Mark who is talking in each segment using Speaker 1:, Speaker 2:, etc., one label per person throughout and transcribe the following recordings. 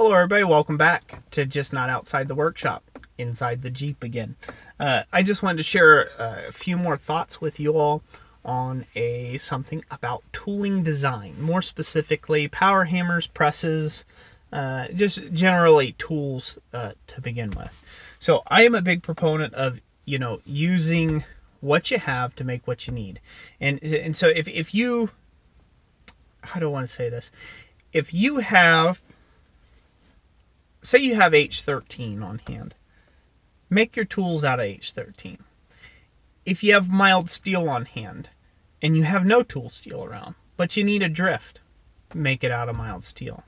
Speaker 1: Hello everybody, welcome back to Just Not Outside the Workshop, inside the Jeep again. I just wanted to share a few more thoughts with you all on something about tooling design. More specifically, power hammers, presses, just generally tools to begin with. So I am a big proponent of, using what you have to make what you need. And so if you, how do I want to say this? If you have, say you have H13 on hand, make your tools out of H13. If you have mild steel on hand and you have no tool steel around, but you need a drift, make it out of mild steel.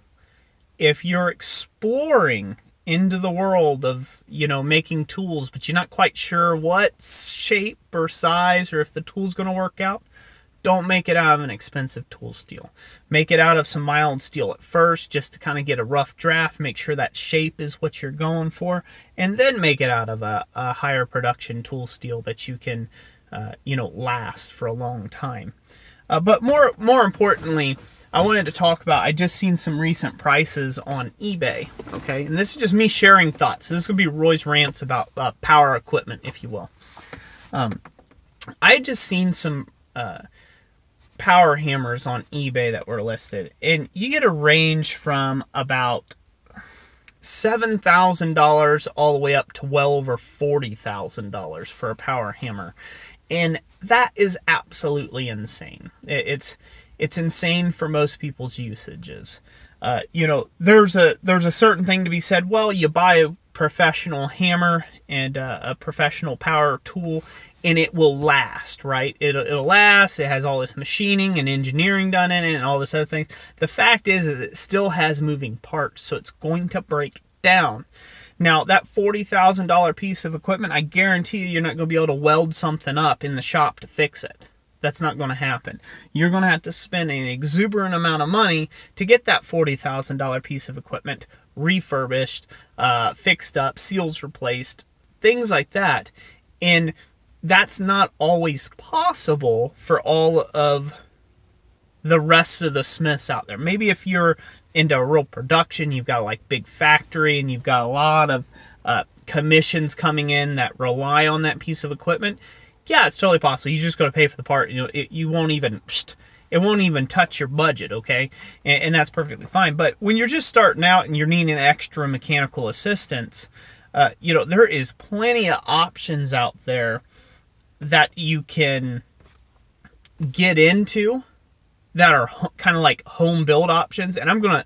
Speaker 1: If you're exploring into the world of, making tools, but you're not quite sure what shape or size or if the tool's going to work out, don't make it out of an expensive tool steel. Make it out of some mild steel at first, just to kind of get a rough draft, make sure that shape is what you're going for, and then make it out of a higher production tool steel that you can, last for a long time. But more importantly, I wanted to talk about, I just seen some recent prices on eBay, okay? And this is just me sharing thoughts. This will be Roy's rants about power equipment, if you will. I just seen some power hammers on eBay that were listed, and you get a range from about $7,000 all the way up to well over $40,000 for a power hammer, and that is absolutely insane. It's insane for most people's usages. There's a certain thing to be said. Well, you buy a professional hammer and a professional power tool, and it will last, right? It'll last. It has all this machining and engineering done in it and all this other thing. The fact is it still has moving parts, so it's going to break down. Now, that $40,000 piece of equipment, I guarantee you're not going to be able to weld something up in the shop to fix it. That's not going to happen. You're going to have to spend an exuberant amount of money to get that $40,000 piece of equipment refurbished, fixed up, seals replaced, things like that. And that's not always possible for all of the rest of the smiths out there. Maybe if you're into a real production, you've got like big factory and you've got a lot of commissions coming in that rely on that piece of equipment. Yeah, it's totally possible. You just got to pay for the part. It won't even touch your budget, okay? And that's perfectly fine. But when you're just starting out and you're needing extra mechanical assistance, there is plenty of options out there that you can get into that are kind of like home build options. And I'm gonna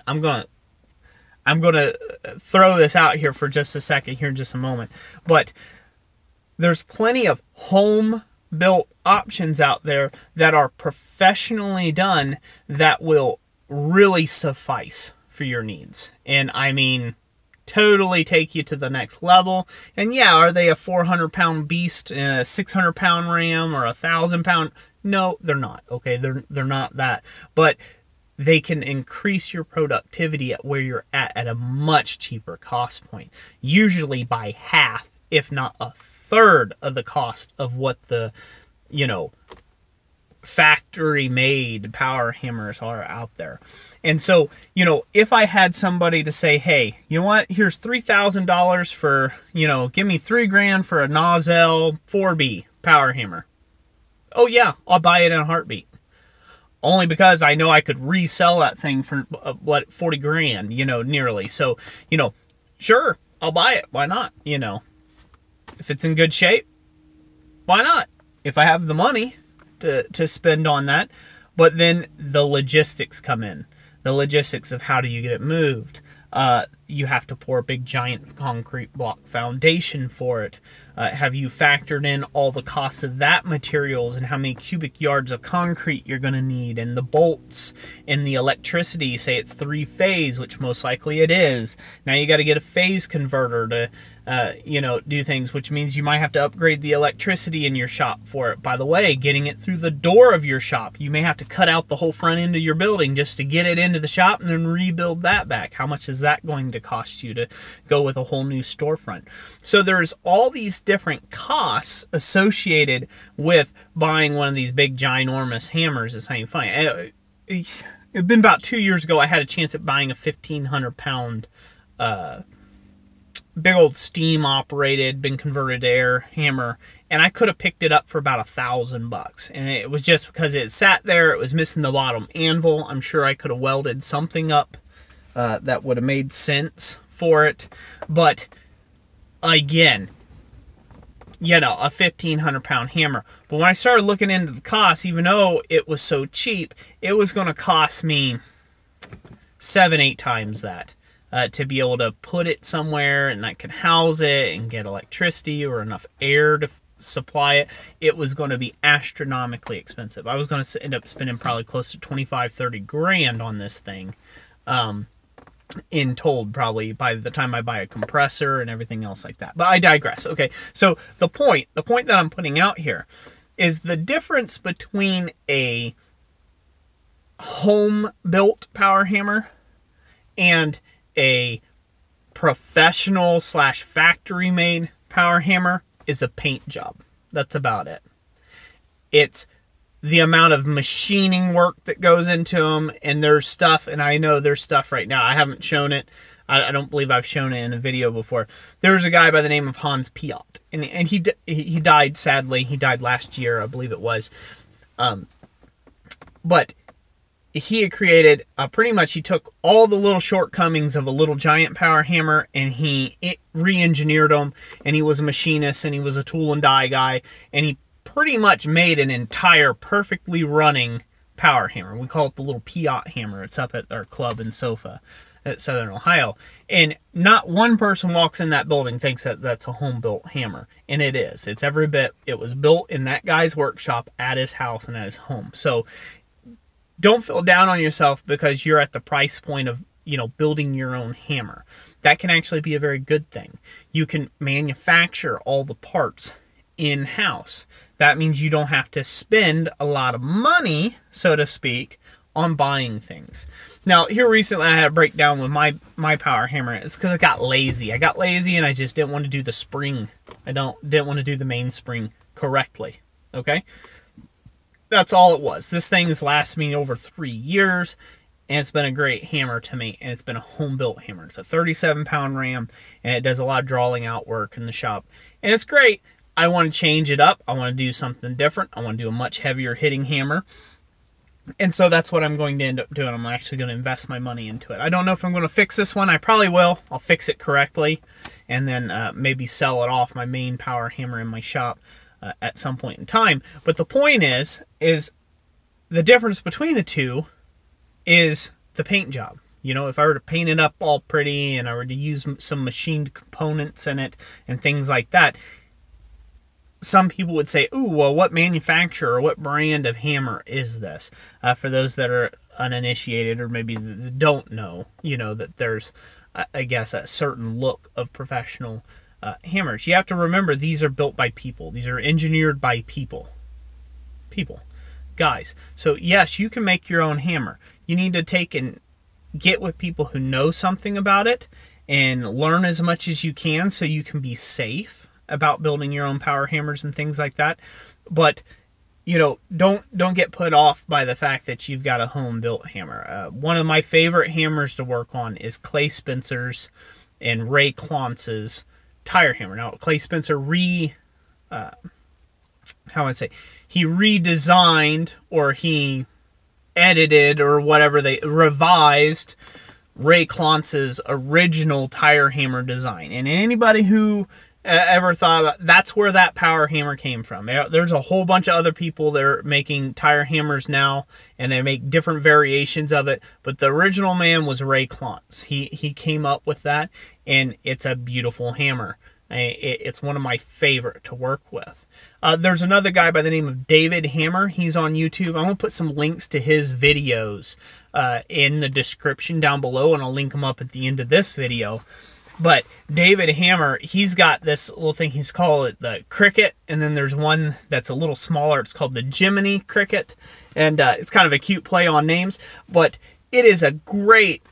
Speaker 1: throw this out here for just a second here in just a moment. But there's plenty of home built options out there that are professionally done that will really suffice for your needs. And I mean, totally take you to the next level. And yeah, are they a 400-pound beast in a 600-pound ram or a 1,000-pound? No, they're not. Okay, they're not that. But they can increase your productivity at where you're at a much cheaper cost point, usually by half, if not a third of the cost of what the, factory-made power hammers are out there. And so, if I had somebody to say, hey, you know what, here's $3,000 for, give me $3,000 for a Nozzle 4B power hammer. Oh yeah, I'll buy it in a heartbeat. Only because I know I could resell that thing for, what, 40 grand, nearly. So, sure, I'll buy it. Why not? If it's in good shape, why not? If I have the money to spend on that. But then the logistics come in. The logistics of how do you get it moved. You have to pour a big giant concrete block foundation for it. Have you factored in all the costs of that materials and how many cubic yards of concrete you're going to need, and the bolts and the electricity? Say it's 3-phase, which most likely it is. Now you got to get a phase converter to do things, which means you might have to upgrade the electricity in your shop for it. By the way, getting it through the door of your shop, you may have to cut out the whole front end of your building just to get it into the shop and then rebuild that back. How much is that going to cost you to go with a whole new storefront? So there's all these different costs associated with buying one of these big ginormous hammers. It's not even funny. It's been about 2 years ago I had a chance at buying a 1,500-pound big old steam operated, been converted to air hammer, and I could have picked it up for about $1,000. And it was just because it sat there, it was missing the bottom anvil. I'm sure I could have welded something up that would have made sense for it. But again, you know, a 1,500-pound hammer. But when I started looking into the cost, even though it was so cheap, it was going to cost me 7-8 times that. To be able to put it somewhere and I could house it and get electricity or enough air to supply it, it was going to be astronomically expensive. I was going to end up spending probably close to 25-30 grand on this thing, in total, probably by the time I buy a compressor and everything else like that. But I digress. Okay, so the point that I'm putting out here is the difference between a home-built power hammer and a professional / factory made power hammer is a paint job. That's about it. It's the amount of machining work that goes into them, and there's stuff, and I know there's stuff right now. I haven't shown it. I don't believe I've shown it in a video before. There's a guy by the name of Hans Piot, and he died, sadly. He died last year, I believe it was. But he had created, pretty much he took all the little shortcomings of a little giant power hammer and he re-engineered them, and he was a machinist and he was a tool and die guy, and he pretty much made an entire perfectly running power hammer. We call it the little Piot hammer. It's up at our club in Sofa at Southern Ohio. And not one person walks in that building thinks that that's a home-built hammer. And it is. It's every bit. It was built in that guy's workshop at his house and at his home. So don't feel down on yourself because you're at the price point of, you know, building your own hammer. That can actually be a very good thing. You can manufacture all the parts in-house. That means you don't have to spend a lot of money, so to speak, on buying things. Now, here recently I had a breakdown with my power hammer. It's because I got lazy. I got lazy and I just didn't want to do the spring. I didn't want to do the mainspring correctly. Okay? That's all it was. This thing has lasted me over 3 years, and it's been a great hammer to me, and it's been a home-built hammer. It's a 37-pound ram, and it does a lot of drawing out work in the shop, and it's great. I want to change it up. I want to do something different. I want to do a much heavier hitting hammer, and so that's what I'm going to end up doing. I'm actually going to invest my money into it. I don't know if I'm going to fix this one. I probably will. I'll fix it correctly, and then maybe sell it off, my main power hammer in my shop, at some point in time. But the point is the difference between the two is the paint job. You know, if I were to paint it up all pretty and I were to use some machined components in it and things like that, some people would say, ooh, well, what manufacturer or what brand of hammer is this? For those that are uninitiated or maybe don't know, you know, that there's, I guess, a certain look of professional hammers. You have to remember these are built by people. These are engineered by people. Guys. So yes, you can make your own hammer. You need to take and get with people who know something about it and learn as much as you can so you can be safe about building your own power hammers and things like that. But, you know, don't get put off by the fact that you've got a home-built hammer. One of my favorite hammers to work on is Clay Spencer's and Ray Clonce's tire hammer. Now, Clay Spencer he redesigned or he edited or whatever, they revised Ray Clonce's original tire hammer design. And anybody who ever thought about, that's where that power hammer came from. There's a whole bunch of other people that are making tire hammers now, and they make different variations of it, but the original man was Ray Clonce. He came up with that, and it's a beautiful hammer. It's one of my favorite to work with. There's another guy by the name of David Hammer. He's on YouTube. I'm going to put some links to his videos in the description down below, and I'll link them up at the end of this video. But David Hammer, he's got this little thing. He's called it the Cricket, and then there's one that's a little smaller. It's called the Jiminy Cricket, and it's kind of a cute play on names. But it is a great,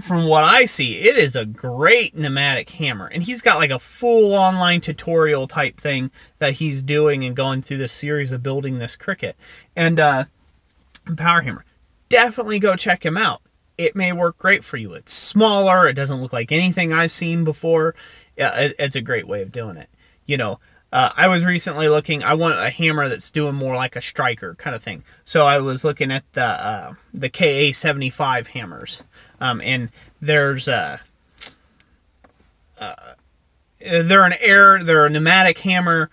Speaker 1: from what I see, it is a great pneumatic hammer. And he's got like a full online tutorial type thing that he's doing and going through this series of building this Cricket. And power hammer. Definitely go check him out. it may work great for you. It's smaller. It doesn't look like anything I've seen before. It's a great way of doing it. You know, I was recently looking, I want a hammer that's doing more like a striker kind of thing. So I was looking at the KA75 hammers. And there's they're a pneumatic hammer,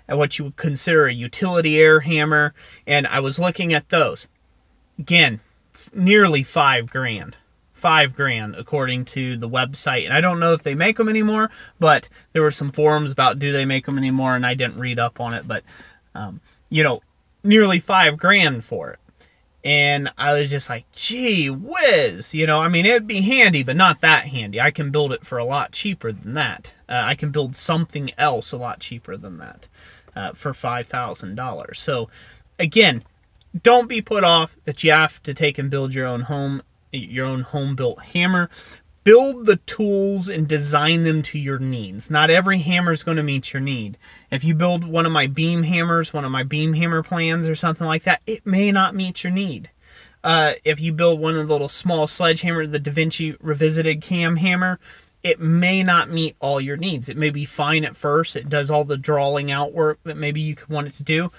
Speaker 1: what you would consider a utility air hammer. And I was looking at those. Again, nearly $5,000. $5,000 according to the website, and I don't know if they make them anymore, but there were some forums about do they make them anymore, and I didn't read up on it, but you know, nearly $5,000 for it. And I was just like, gee whiz, you know, I mean, it'd be handy, but not that handy. I can build it for a lot cheaper than that. I can build something else a lot cheaper than that for $5,000. So again, don't be put off that you have to take and build your own home-built hammer. Build the tools and design them to your needs. Not every hammer is going to meet your need. If you build one of my beam hammers, one of my beam hammer plans or something like that, it may not meet your need. If you build one of the little small sledgehammer, the Da Vinci Revisited cam hammer, it may not meet all your needs. It may be fine at first. It does all the drawing out work that maybe you could want it to do.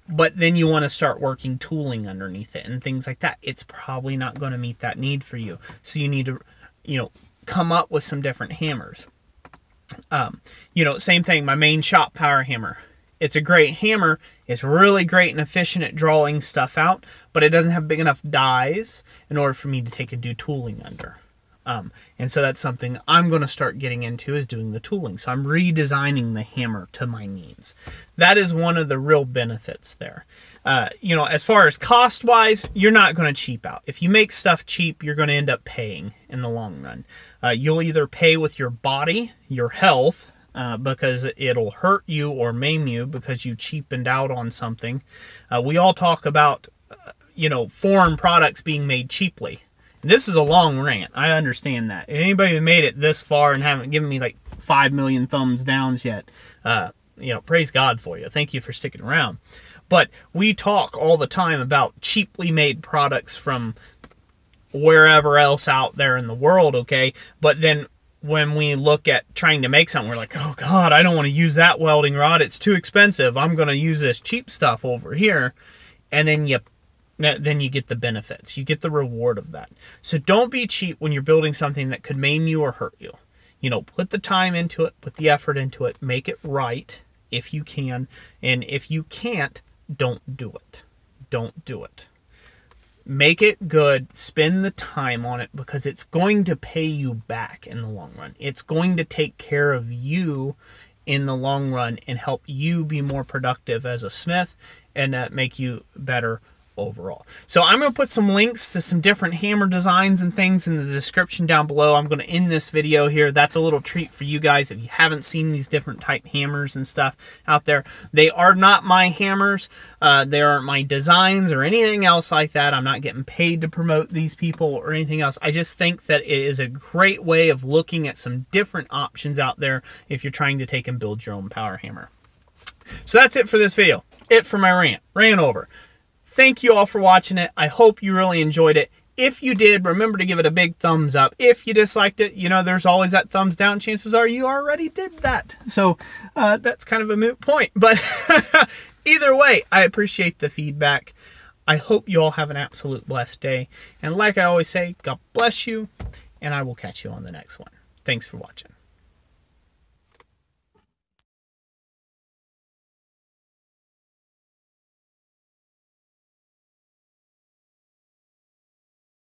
Speaker 1: But then you want to start working tooling underneath it and things like that. It's probably not going to meet that need for you. So you need to, you know, come up with some different hammers. You know, same thing, my main shop power hammer. It's a great hammer. It's really great and efficient at drawing stuff out, but it doesn't have big enough dies in order for me to take and do tooling under. And so that's something I'm going to start getting into, is doing the tooling. So I'm redesigning the hammer to my needs. That is one of the real benefits there. You know, as far as cost-wise, you're not going to cheap out. If you make stuff cheap, you're going to end up paying in the long run. You'll either pay with your body, your health, because it'll hurt you or maim you because you cheapened out on something. We all talk about, you know, foreign products being made cheaply. This is a long rant. I understand that. Anybody who made it this far and haven't given me like 5 million thumbs downs yet, you know, praise God for you. Thank you for sticking around. But we talk all the time about cheaply made products from wherever else out there in the world, okay? But then when we look at trying to make something, we're like, oh God, I don't want to use that welding rod. It's too expensive. I'm going to use this cheap stuff over here. And then you get the benefits. You get the reward of that. So don't be cheap when you're building something that could maim you or hurt you. You know, put the time into it, put the effort into it, make it right if you can. And if you can't, don't do it. Don't do it. Make it good. Spend the time on it because it's going to pay you back in the long run. It's going to take care of you in the long run and help you be more productive as a smith and make you better overall. So I'm going to put some links to some different hammer designs and things in the description down below. I'm going to end this video here. That's a little treat for you guys if you haven't seen these different type hammers and stuff out there. They are not my hammers. They aren't my designs or anything else like that. I'm not getting paid to promote these people or anything else. I just think that it is a great way of looking at some different options out there if you're trying to take and build your own power hammer. So that's it for this video. It for my rant. Ran over. Thank you all for watching it. I hope you really enjoyed it. If you did, remember to give it a big thumbs up. If you disliked it, you know, there's always that thumbs down. Chances are you already did that. So that's kind of a moot point. But either way, I appreciate the feedback. I hope you all have an absolute blessed day. And like I always say, God bless you. And I will catch you on the next one. Thanks for watching.